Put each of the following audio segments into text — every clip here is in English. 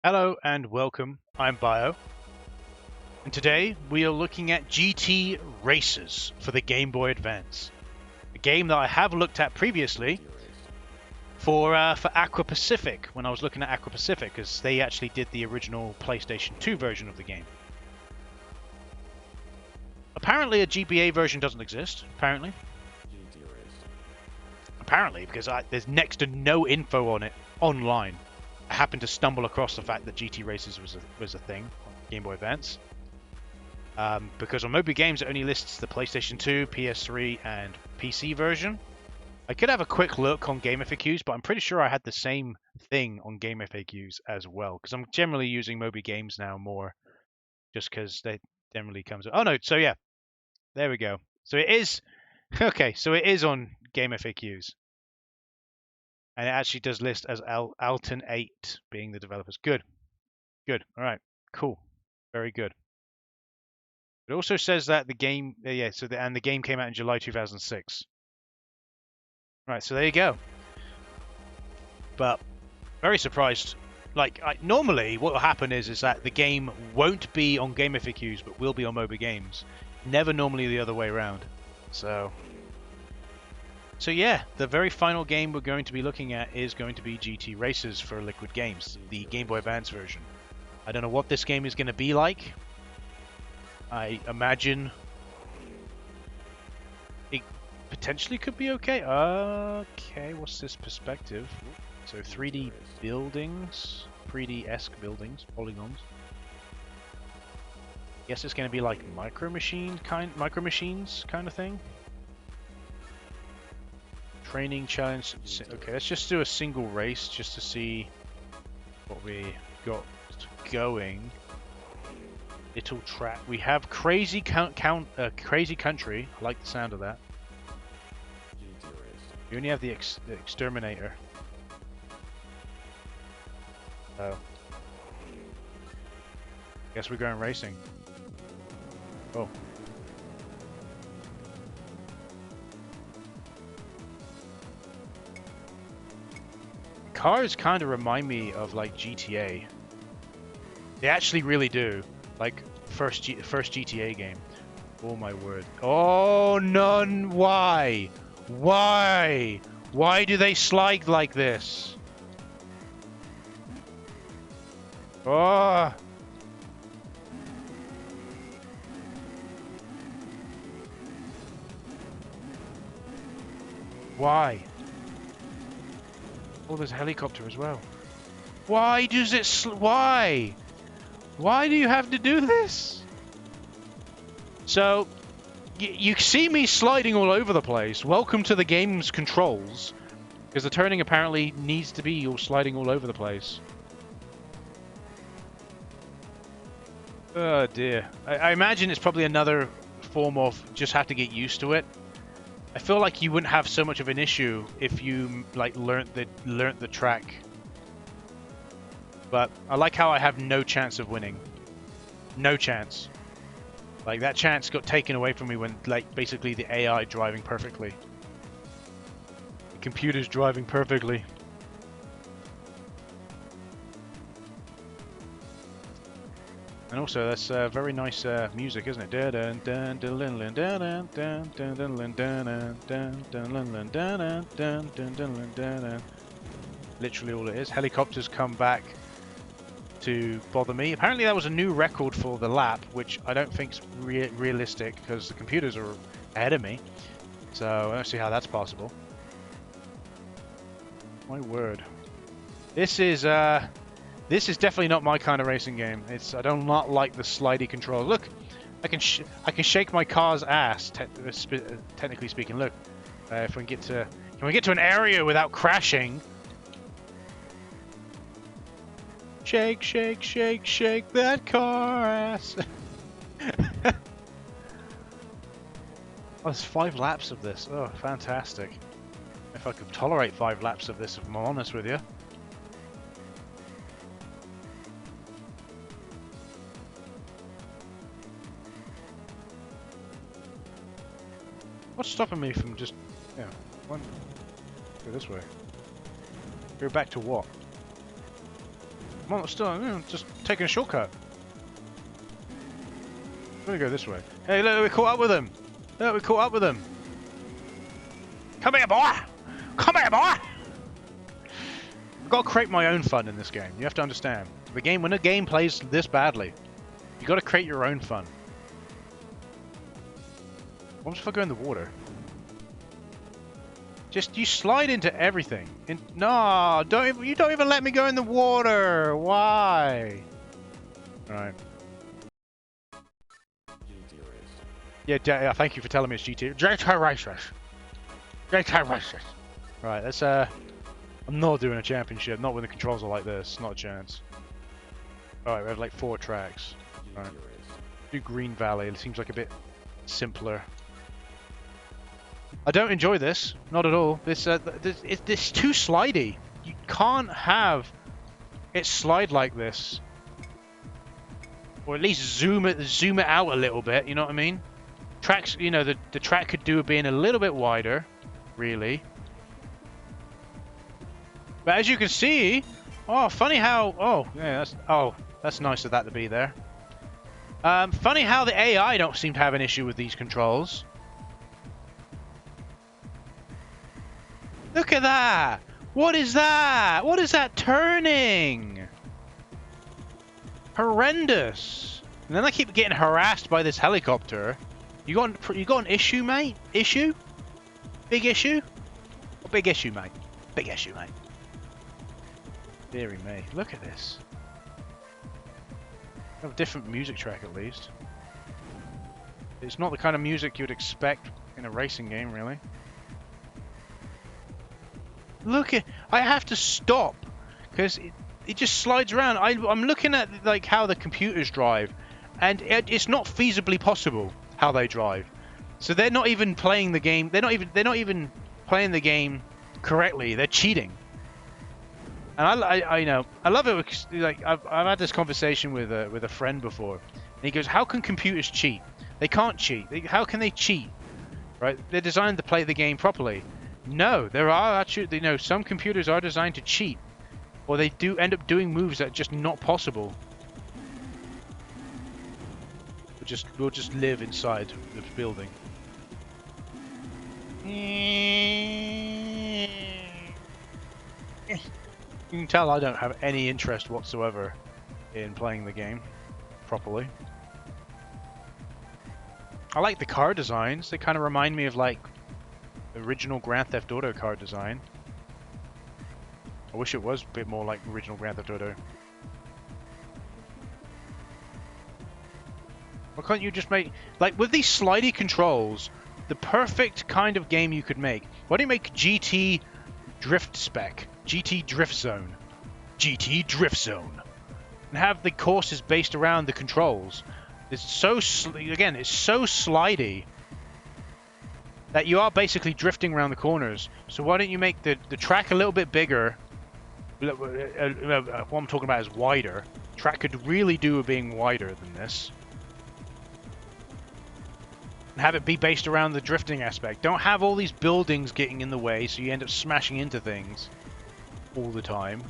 Hello and welcome, I'm Bio, and today we are looking at GT Racers for the Game Boy Advance, a game that I have looked at previously for Aqua Pacific, when I was looking at Aqua Pacific, because they actually did the original PlayStation 2 version of the game. Apparently a GBA version doesn't exist, apparently, because there's next to no info on it online. I happened to stumble across the fact that GT Racers was a thing on Game Boy Advance. Because on Moby Games it only lists the PlayStation 2, PS3, and PC version. I could have a quick look on Game FAQs, but I'm pretty sure I had the same thing on Game FAQs as well. Because I'm generally using Moby Games now more, just because they generally comes. Oh no, so yeah, there we go. So it is okay. So it is on Game FAQs. And it actually does list as Alton 8 being the developers. Good. Good. All right. Cool. Very good. It also says that the game, the game came out in July 2006. Right. So there you go. But very surprised. Normally, what will happen is that the game won't be on Game FAQs, but will be on Moby Games. Never normally the other way around. So yeah, the very final game we're going to be looking at is going to be GT Racers for Liquid Games, the Game Boy Advance version. I don't know what this game is going to be like. I imagine it potentially could be okay. Okay, what's this perspective? So 3D buildings, 3D-esque buildings, polygons. Guess it's going to be like micro machines kind of thing. Training challenge. Okay, let's just do a single race just to see what we got going. Little track. We have crazy crazy country. I like the sound of that. You only have the exterminator. Oh. Guess we're going racing. Oh. Cars kind of remind me of like GTA. They actually really do. Like first GTA game. Oh my word. Oh none. Why? Why? Why do they slide like this? Oh. Why? Oh, there's a helicopter as well. Why does it why? Why do you have to do this? So, you see me sliding all over the place. Welcome to the game's controls. Because the turning apparently needs to be all sliding all over the place. Oh dear. I imagine it's probably another form of just have to get used to it. I feel like you wouldn't have so much of an issue if you like learnt the track. But I like how I have no chance of winning. No chance. Like that chance got taken away from me when like basically the AI driving perfectly. The computer's driving perfectly. And also, that's very nice music, isn't it? Literally all it is. Helicopters come back to bother me. Apparently that was a new record for the lap, which I don't think is realistic because the computers are ahead of me. So I don't see how that's possible. My word. This is definitely not my kind of racing game. I do not like the slidey controls. Look, I can shake my car's ass. Technically speaking, look. If we can we get to an area without crashing? Shake, shake, shake, shake that car ass. Oh, there's 5 laps of this. Oh, fantastic. If I could tolerate 5 laps of this, if I'm honest with you. What's stopping me from just, go this way. Go back to what? Come on, still, just taking a shortcut. I'm gonna go this way. Hey, look, we caught up with him. Look, we caught up with him. Come here, boy! Come here, boy! I've got to create my own fun in this game. You have to understand. When a game plays this badly, you got to create your own fun. What if I go in the water? Just you slide into everything. No, you don't even let me go in the water. Why? All right. Yeah, thank you for telling me it's GT. GT Racers. GT Racers. Right, let's I'm not doing a championship, not when the controls are like this, not a chance. Alright, we have like 4 tracks. Right. Do Green Valley, it seems like a bit simpler. I don't enjoy this, not at all. This it's too slidey. You can't have it slide like this. Or at least zoom it out a little bit, you know what I mean? Tracks, you know, the track could do with being a little bit wider, really. But as you can see, oh, funny how, that's nice of that to be there. Funny how the AI don't seem to have an issue with these controls. Look at that! What is that? What is that turning? Horrendous. And then I keep getting harassed by this helicopter. You got an issue, mate? Issue? Big issue? A big issue, mate. Big issue, mate. Deary me. Look at this. Have a different music track at least. It's not the kind of music you'd expect in a racing game, really. Look at... I have to stop because it just slides around. I'm looking at like how the computers drive, and it's not feasibly possible how they drive. So they're not even playing the game. They're not even playing the game correctly. They're cheating. And I know I love it because, like, I've had this conversation with a friend before, and he goes, "How can computers cheat? They can't cheat. How can they cheat? Right? They're designed to play the game properly." No, there are actually, some computers are designed to cheat, or they do end up doing moves that are just not possible. We'll just live inside the building. You can tell I don't have any interest whatsoever in playing the game properly. I like the car designs. They kind of remind me of like the original Grand Theft Auto car design. I wish it was a bit more like original Grand Theft Auto. Why can't you just make, like, with these slidey controls, the perfect kind of game you could make? Why don't you make GT Drift Spec? GT Drift Zone. GT Drift Zone. And have the courses based around the controls. It's so, again, it's so slidey that you are basically drifting around the corners. So why don't you make the track a little bit bigger? What I'm talking about is wider. Track could really do with being wider than this. And have it be based around the drifting aspect. Don't have all these buildings getting in the way so you end up smashing into things all the time.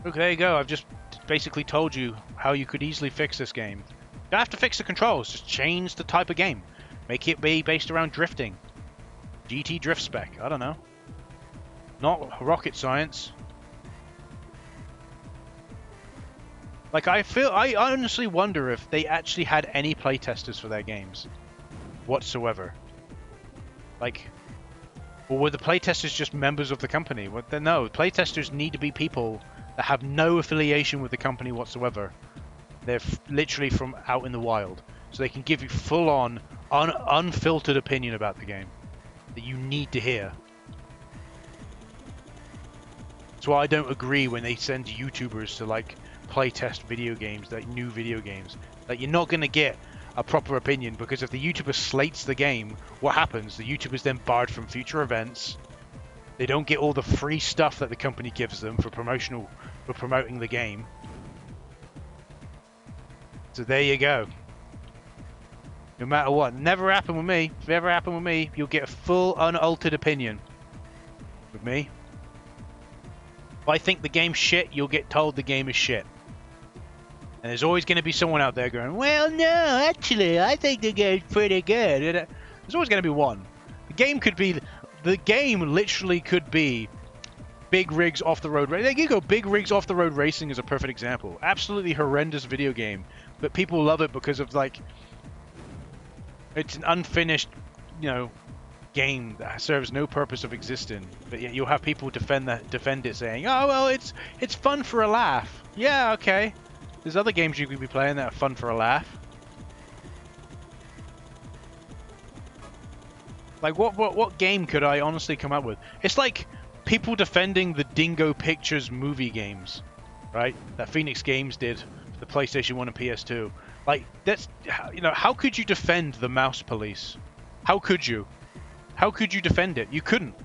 Okay, there you go. I've just basically told you how you could easily fix this game. You don't have to fix the controls, just change the type of game. Make it be based around drifting. GT Drift Spec, I don't know. Not rocket science. Like, I honestly wonder if they actually had any playtesters for their games whatsoever. Like, or were the playtesters just members of the company? No, playtesters need to be people that have no affiliation with the company whatsoever. They're literally from out in the wild, so they can give you full-on, unfiltered opinion about the game that you need to hear. That's why I don't agree when they send YouTubers to, like, playtest video games, like new video games. Like, you're not going to get a proper opinion, because if the YouTuber slates the game, what happens? The YouTuber's then barred from future events. They don't get all the free stuff that the company gives them for promoting the game. So there you go. No matter what, never happened with me. If it ever happened with me, you'll get a full unaltered opinion. with me. If I think the game's shit, you'll get told the game is shit. And there's always going to be someone out there going, well, no, actually, I think the game's pretty good. And there's always going to be one. The game literally could be Big Rigs Off the Road Racing. There you go, Big Rigs Off the Road Racing is a perfect example. Absolutely horrendous video game, but people love it because of, like, it's an unfinished, game that serves no purpose of existing. But yet you'll have people defend it, saying, oh, well, it's fun for a laugh. Yeah, okay. There's other games you could be playing that are fun for a laugh. Like, what game could I honestly come up with? It's like people defending the Dingo Pictures movie games, right? That Phoenix Games did for the PlayStation 1 and PS2. Like, that's, how could you defend the Mouse Police? How could you? How could you defend it? You couldn't.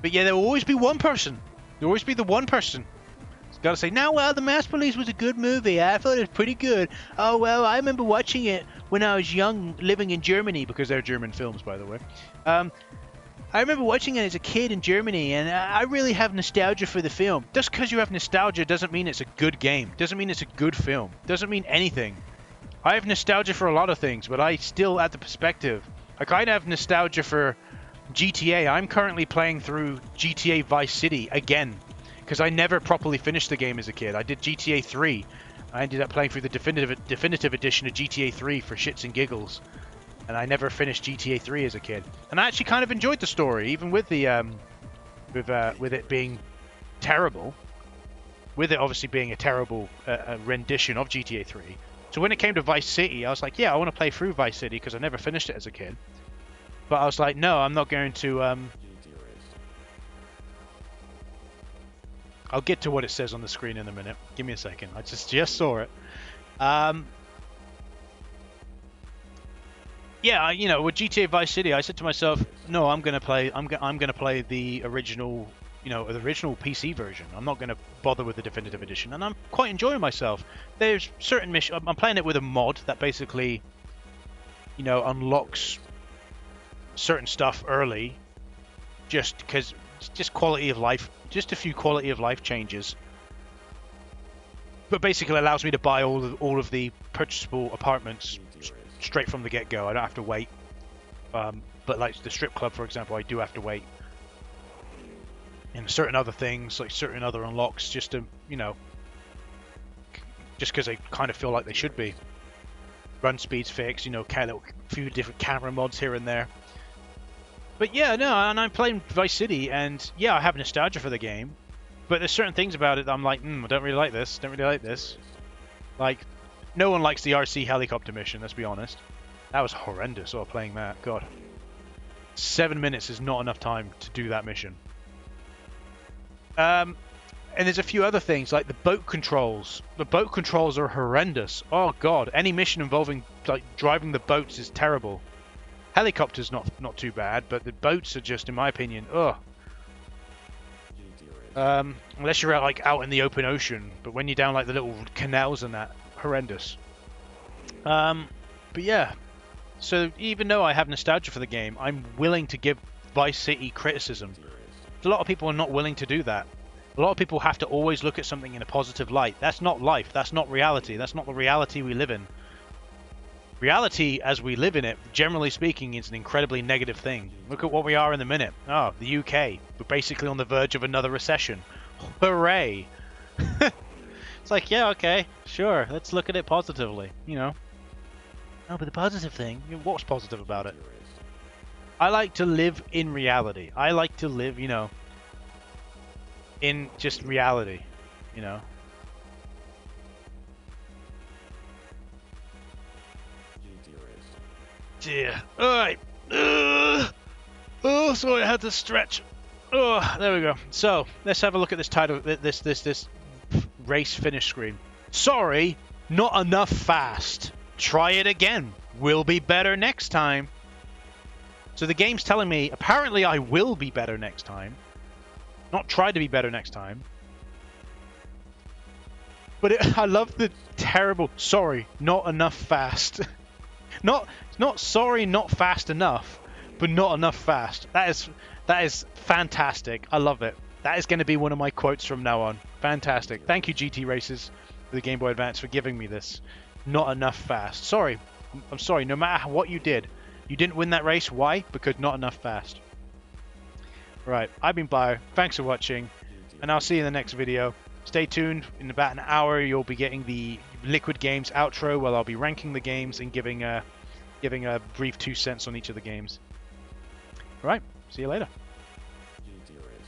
But yeah, there will always be one person. There will always be the one person. Gotta say, no, well, the Mouse Police was a good movie. I thought it was pretty good. Oh, well, I remember watching it when I was young, living in Germany, because they're German films, by the way. I remember watching it as a kid in Germany, and I really have nostalgia for the film. Just because you have nostalgia doesn't mean it's a good game. Doesn't mean it's a good film. Doesn't mean anything. I have nostalgia for a lot of things, but I still have the perspective. I kind of have nostalgia for GTA. I'm currently playing through GTA Vice City again, because I never properly finished the game as a kid. I did GTA 3. I ended up playing through the definitive edition of GTA 3 for shits and giggles, and I never finished GTA 3 as a kid. And I actually kind of enjoyed the story, even with the with it being terrible, with it obviously being a terrible rendition of GTA 3. So when it came to Vice City, I was like, yeah, I want to play through Vice City because I never finished it as a kid. But I was like, no, I'm not going to. I'll get to what it says on the screen in a minute. Give me a second. I just saw it. Yeah, with GTA Vice City, I said to myself, no, I'm gonna play the original, the original PC version. I'm not gonna bother with the definitive edition, and I'm quite enjoying myself. There's certain missions. I'm playing it with a mod that basically, unlocks certain stuff early, just because. Just quality of life, just a few quality of life changes, but basically allows me to buy all of the purchasable apartments straight from the get-go. I don't have to wait. But like the strip club, for example, I do have to wait. And certain other things, like certain other unlocks, just to just because they kind of feel like they should be. Run speed's fixed, a few different camera mods here and there. But yeah, no, and I'm playing Vice City, and yeah, I have nostalgia for the game, but there's certain things about it that I'm like, I don't really like this, Like, no one likes the RC helicopter mission, let's be honest. That was horrendous, playing that, God. 7 minutes is not enough time to do that mission. And there's a few other things, like the boat controls. The boat controls are horrendous. Oh God, any mission involving, like, driving the boats is terrible. Helicopters not too bad, but the boats are just, in my opinion, ugh. Unless you're out in the open ocean, but when you're down like the little canals and that, horrendous. But yeah, so even though I have nostalgia for the game, I'm willing to give Vice City criticism. A lot of people are not willing to do that. A lot of people have to always look at something in a positive light. That's not life. That's not reality. That's not the reality we live in. Reality, as we live in it, generally speaking, is an incredibly negative thing. Look at what we are in the minute. Oh, the UK. We're basically on the verge of another recession. Hooray! It's like, yeah, okay, sure, let's look at it positively, Oh, but the positive thing, what's positive about it? I like to live in reality. I like to live, in just reality, Yeah. Alright. Oh, sorry, I had to stretch. Oh, there we go. So, let's have a look at this title, this race finish screen. Sorry, not enough fast. Try it again. Will be better next time. So the game's telling me, apparently I will be better next time. Not try to be better next time. But I love the terrible, sorry, not enough fast. Not sorry, not fast enough, but not enough fast. That is fantastic. I love it. That is going to be one of my quotes from now on. Fantastic. Thank you, GT Racers, for the Game Boy Advance, for giving me this. Not enough fast. Sorry. I'm sorry. No matter what you did, you didn't win that race. Why? Because not enough fast. Right. I've been Bio. Thanks for watching. And I'll see you in the next video. Stay tuned. In about an hour, you'll be getting the Liquid Games outro, where I'll be ranking the games and giving a brief 2 cents on each of the games. All right. See you later. GT Race.